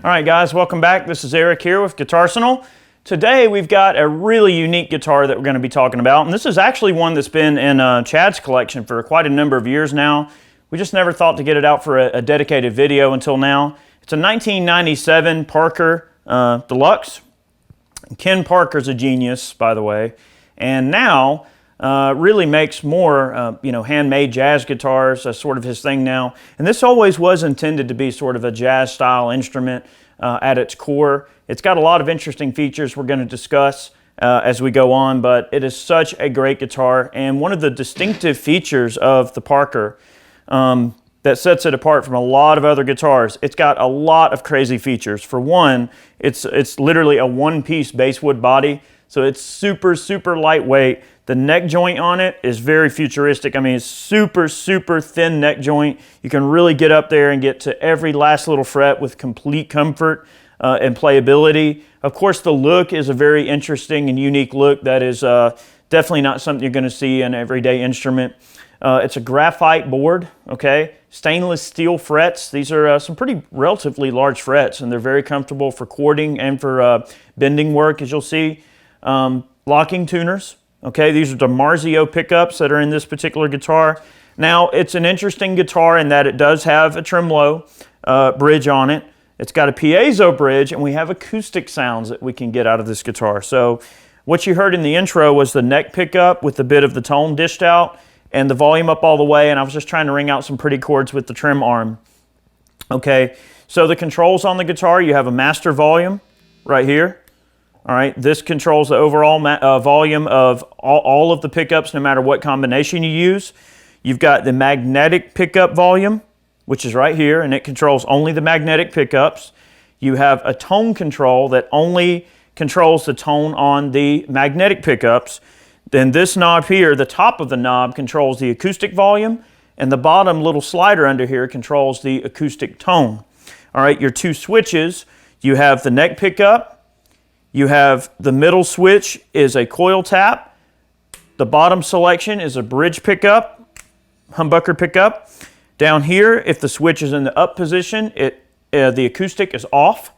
All right, guys, welcome back. This is Eric here with Guitarsenal. Today we've got a really unique guitar that we're going to be talking about, and this is actually one that's been in Chad's collection for quite a number of years now. We just never thought to get it out for a dedicated video until now. It's a 1997 Parker Deluxe. Ken Parker's a genius, by the way, and now really makes more handmade jazz guitars. That's sort of his thing now. And this always was intended to be sort of a jazz style instrument at its core. It's got a lot of interesting features we're going to discuss as we go on, but it is such a great guitar. And one of the distinctive features of the Parker that sets it apart from a lot of other guitars, it's got a lot of crazy features. For one, it's literally a one-piece basswood body, so it's super, super lightweight. The neck joint on it is very futuristic. I mean, it's super, super thin neck joint. You can really get up there and get to every last little fret with complete comfort and playability. Of course, the look is a very interesting and unique look that is definitely not something you're going to see in an everyday instrument. It's a graphite board, okay? Stainless steel frets. These are some pretty relatively large frets, and they're very comfortable for chording and for bending work, as you'll see. Locking tuners. Okay, these are the Marzio pickups that are in this particular guitar. Now, it's an interesting guitar in that it does have a tremolo bridge on it. It's got a piezo bridge, and we have acoustic sounds that we can get out of this guitar. So what you heard in the intro was the neck pickup with a bit of the tone dished out and the volume up all the way, and I was just trying to ring out some pretty chords with the trim arm. Okay, so the controls on the guitar, you have a master volume right here. All right, this controls the overall volume of all of the pickups, no matter what combination you use. You've got the magnetic pickup volume, which is right here, and it controls only the magnetic pickups. You have a tone control that only controls the tone on the magnetic pickups. Then this knob here, the top of the knob, controls the acoustic volume, and the bottom little slider under here controls the acoustic tone. All right, your two switches, you have the neck pickup. You have the middle switch is a coil tap. The bottom selection is a bridge pickup, humbucker pickup. Down here, if the switch is in the up position, the acoustic is off.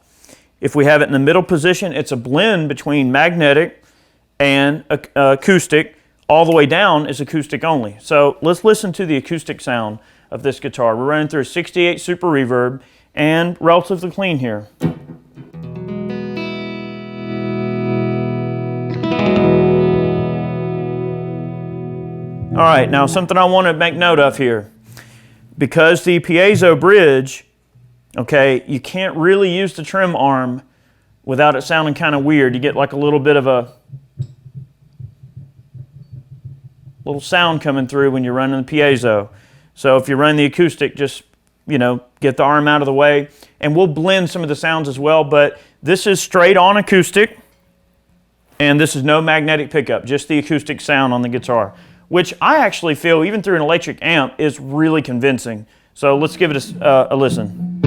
If we have it in the middle position, it's a blend between magnetic and acoustic. All the way down is acoustic only. So let's listen to the acoustic sound of this guitar. We're running through a 68 Super Reverb and relatively clean here. All right, now something I want to make note of here. Because the piezo bridge, okay, you can't really use the trim arm without it sounding kind of weird. You get like a little bit of a little sound coming through when you're running the piezo. So if you run the acoustic, just, get the arm out of the way. And we'll blend some of the sounds as well, but this is straight on acoustic. And this is no magnetic pickup, just the acoustic sound on the guitar, which I actually feel, even through an electric amp, is really convincing. So let's give it a listen.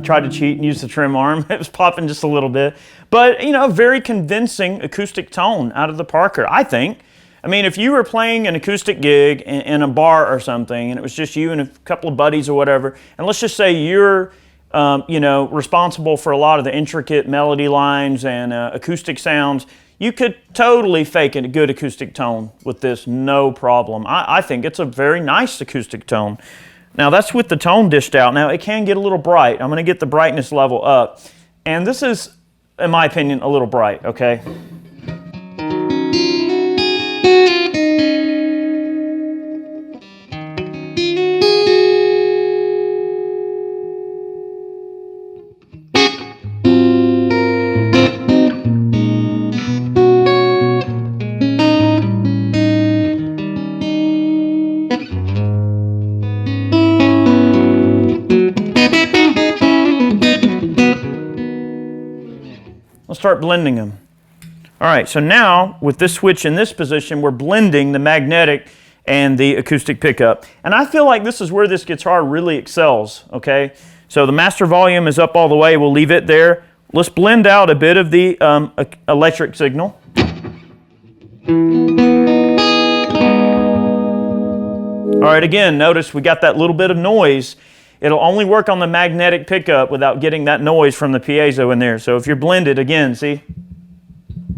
tried to cheat and use the trim arm. It was popping just a little bit. But, you know, very convincing acoustic tone out of the Parker, I think. I mean, if you were playing an acoustic gig in a bar or something, and it was just you and a couple of buddies or whatever, and let's just say you're, you know, responsible for a lot of the intricate melody lines and acoustic sounds, you could totally fake a good acoustic tone with this, no problem. I think it's a very nice acoustic tone. Now that's with the tone dished out. Now it can get a little bright. I'm going to get the brightness level up. And this is, in my opinion, a little bright, okay? Let's start blending them. All right, so now with this switch in this position, we're blending the magnetic and the acoustic pickup. And I feel like this is where this guitar really excels, okay? So the master volume is up all the way. We'll leave it there. Let's blend out a bit of the electric signal. All right, again, notice we got that little bit of noise. It'll only work on the magnetic pickup without getting that noise from the piezo in there. So if you're blended, again, see?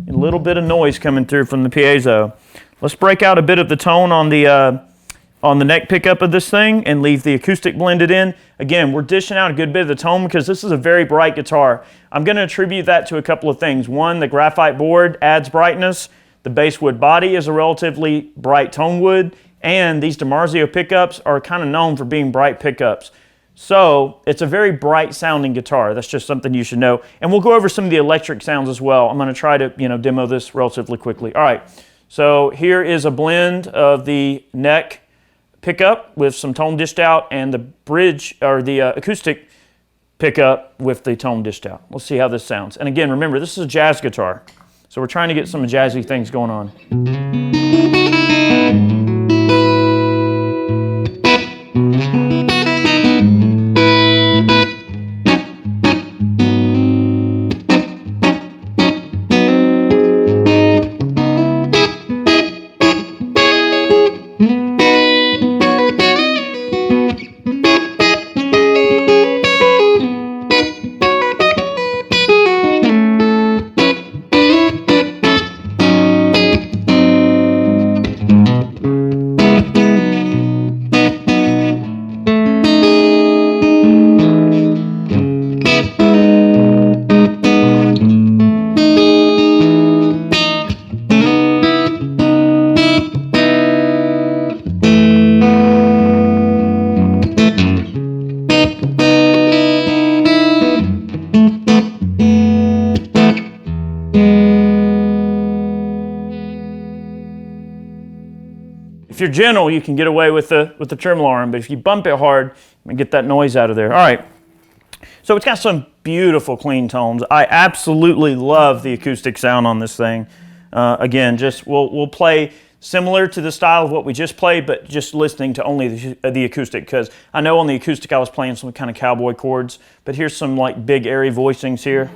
A little bit of noise coming through from the piezo. Let's break out a bit of the tone on the neck pickup of this thing and leave the acoustic blended in. Again, we're dishing out a good bit of the tone because this is a very bright guitar. I'm going to attribute that to a couple of things. One, the graphite board adds brightness. The basswood body is a relatively bright tone wood. And these DiMarzio pickups are kind of known for being bright pickups. So it's a very bright sounding guitar. That's just something you should know. And we'll go over some of the electric sounds as well. I'm going to try to, you know, demo this relatively quickly. All right, so here is a blend of the neck pickup with some tone dished out and the bridge or the acoustic pickup with the tone dished out. Let's see how this sounds. And again, remember, this is a jazz guitar. So we're trying to get some jazzy things going on. If you're gentle, you can get away with the tremolo arm, but if you bump it hard, you can get that noise out of there. All right, so it's got some beautiful clean tones. I absolutely love the acoustic sound on this thing. Again, just we'll play similar to the style of what we just played, but just listening to only the acoustic, because I know on the acoustic I was playing some kind of cowboy chords, but here's some like big airy voicings here.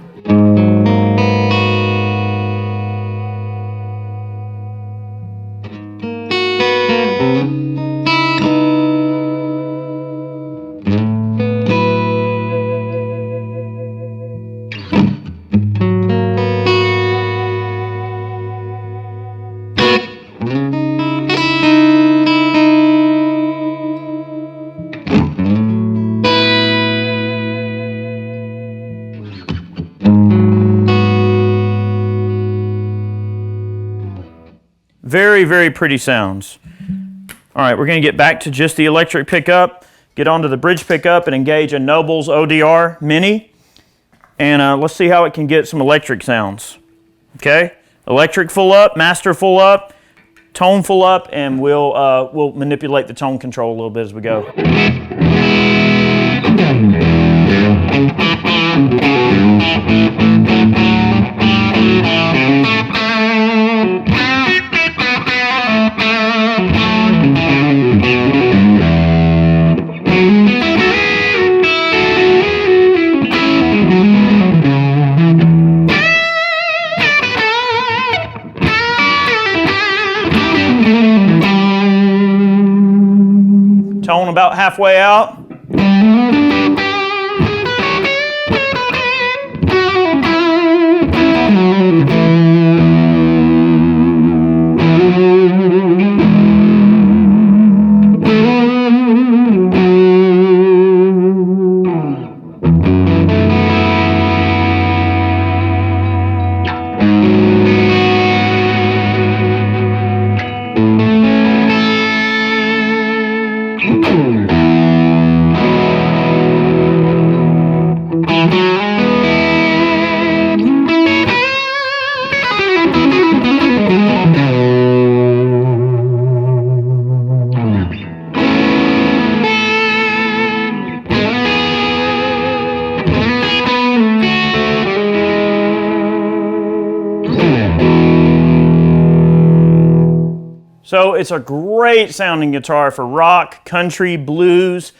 Very, very pretty sounds. All right, we're going to get back to just the electric pickup, get onto the bridge pickup and engage a Noble's ODR Mini. And let's see how it can get some electric sounds. Okay, electric full up, master full up, tone full up, and we'll manipulate the tone control a little bit as we go. about halfway out. So it's a great sounding guitar for rock, country, blues,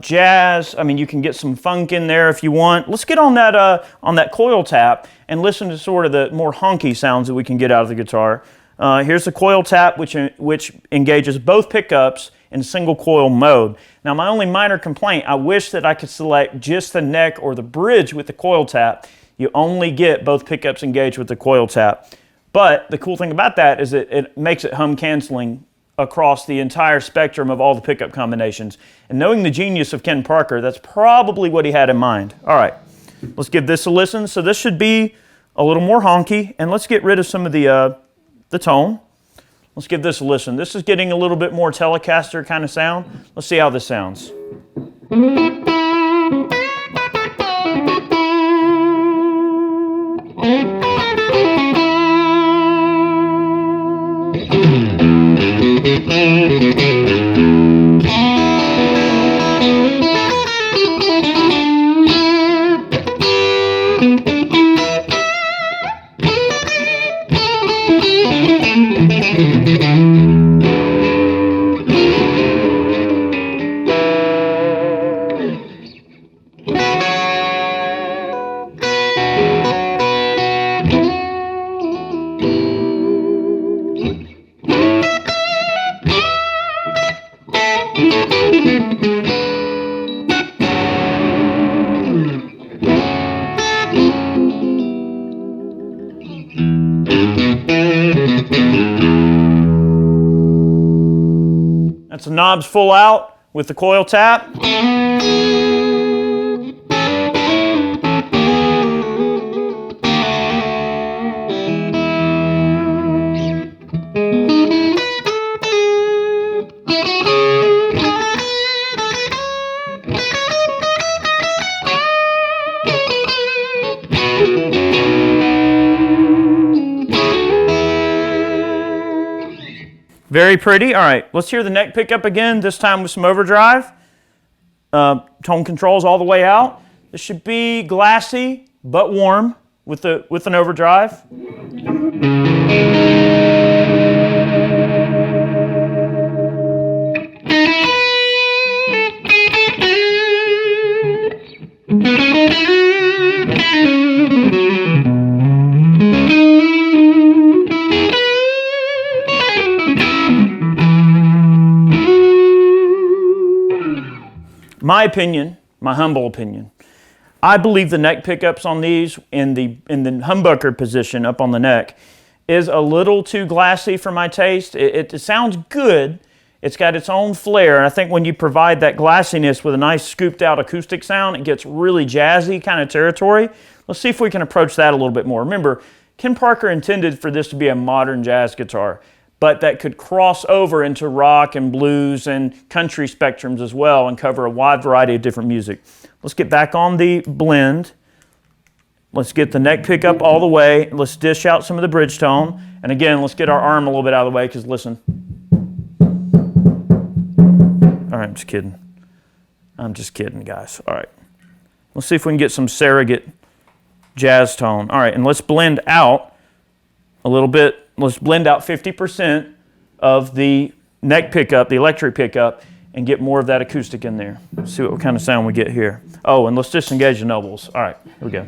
jazz. I mean, you can get some funk in there if you want. Let's get on that Coil Tap and listen to sort of the more honky sounds that we can get out of the guitar. Here's the Coil Tap, which engages both pickups in single coil mode. Now, my only minor complaint, I wish that I could select just the neck or the bridge with the Coil Tap. You only get both pickups engaged with the Coil Tap. But the cool thing about that is that it makes it hum canceling across the entire spectrum of all the pickup combinations. And knowing the genius of Ken Parker, that's probably what he had in mind. All right, let's give this a listen. So this should be a little more honky, and let's get rid of some of the tone. Let's give this a listen. This is getting a little bit more Telecaster kind of sound. Let's see how this sounds. That's the knobs full out with the Coil Tap. Very pretty. All right, let's hear the neck pickup again, this time with some overdrive. Tone controls all the way out. This should be glassy but warm with an overdrive. My opinion, my humble opinion, I believe the neck pickups on these in the humbucker position up on the neck is a little too glassy for my taste. It sounds good. It's got its own flair, and I think when you provide that glassiness with a nice scooped out acoustic sound, it gets really jazzy kind of territory. Let's see if we can approach that a little bit more. Remember, Ken Parker intended for this to be a modern jazz guitar, but that could cross over into rock and blues and country spectrums as well and cover a wide variety of different music. Let's get back on the blend. Let's get the neck pickup all the way. Let's dish out some of the bridge tone. And again, let's get our arm a little bit out of the way because listen. All right, I'm just kidding. I'm just kidding, guys. All right. Let's see if we can get some surrogate jazz tone. All right, and let's blend out a little bit. Let's blend out 50% of the neck pickup, the electric pickup, and get more of that acoustic in there. Let's see what kind of sound we get here. Oh, and let's disengage the nobles. All right, here we go.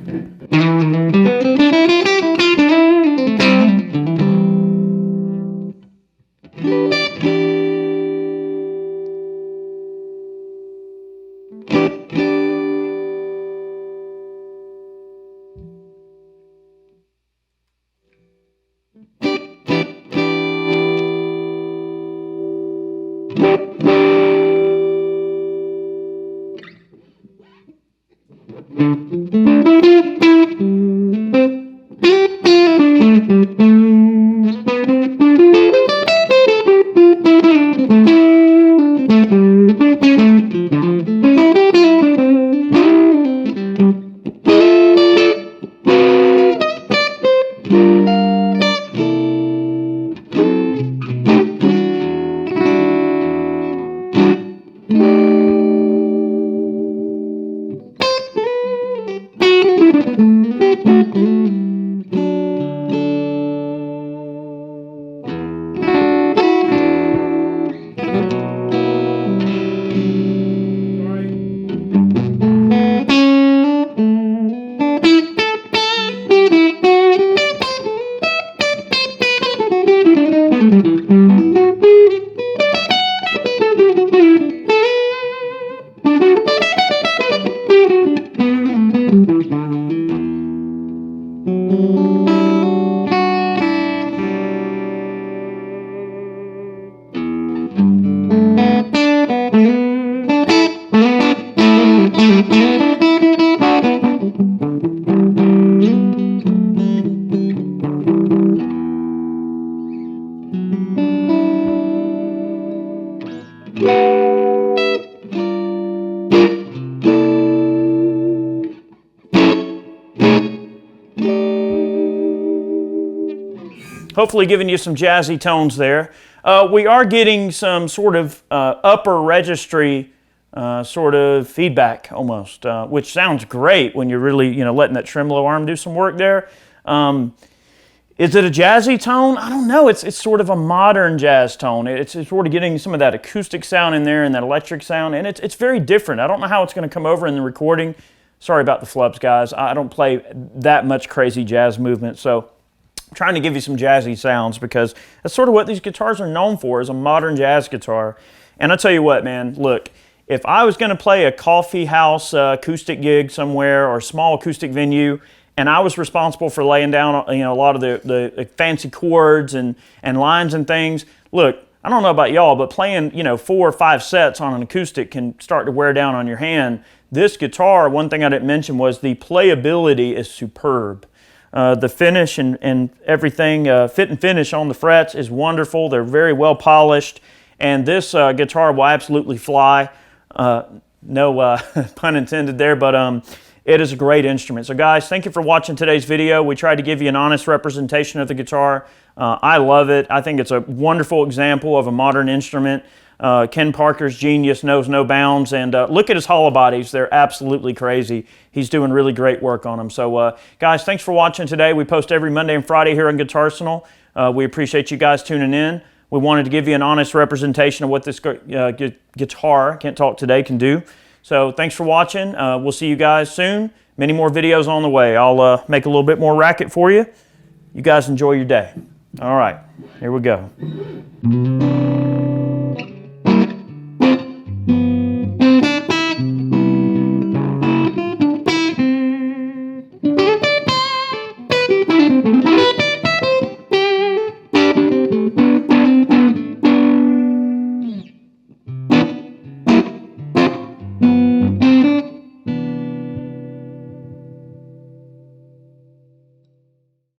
Hopefully giving you some jazzy tones there. We are getting some sort of upper registry sort of feedback almost, which sounds great when you're really letting that tremolo arm do some work there. Is it a jazzy tone? I don't know. It's sort of a modern jazz tone. It's sort of getting some of that acoustic sound in there and that electric sound, and it's very different. I don't know how it's going to come over in the recording. Sorry about the flubs, guys. I don't play that much crazy jazz movement, so I'm trying to give you some jazzy sounds because that's sort of what these guitars are known for, is a modern jazz guitar. And I'll tell you what, man, look, if I was going to play a coffee house acoustic gig somewhere or a small acoustic venue, and I was responsible for laying down a lot of the fancy chords and lines and things, look, I don't know about y'all, but playing 4 or 5 sets on an acoustic can start to wear down on your hand. This guitar, one thing I didn't mention was the playability is superb. The finish and everything, fit and finish on the frets is wonderful. They're very well polished, and this guitar will absolutely fly. No pun intended there, but it is a great instrument. So guys, thank you for watching today's video. We tried to give you an honest representation of the guitar. I love it. I think it's a wonderful example of a modern instrument. Ken Parker's genius knows no bounds, and look at his hollow bodies. They're absolutely crazy. He's doing really great work on them. So guys, thanks for watching today. We post every Monday and Friday here on Guitarsenal. We appreciate you guys tuning in. We wanted to give you an honest representation of what this guitar, can't talk today, can do. So thanks for watching. We'll see you guys soon. Many more videos on the way. I'll make a little bit more racket for you. You guys enjoy your day. All right, here we go.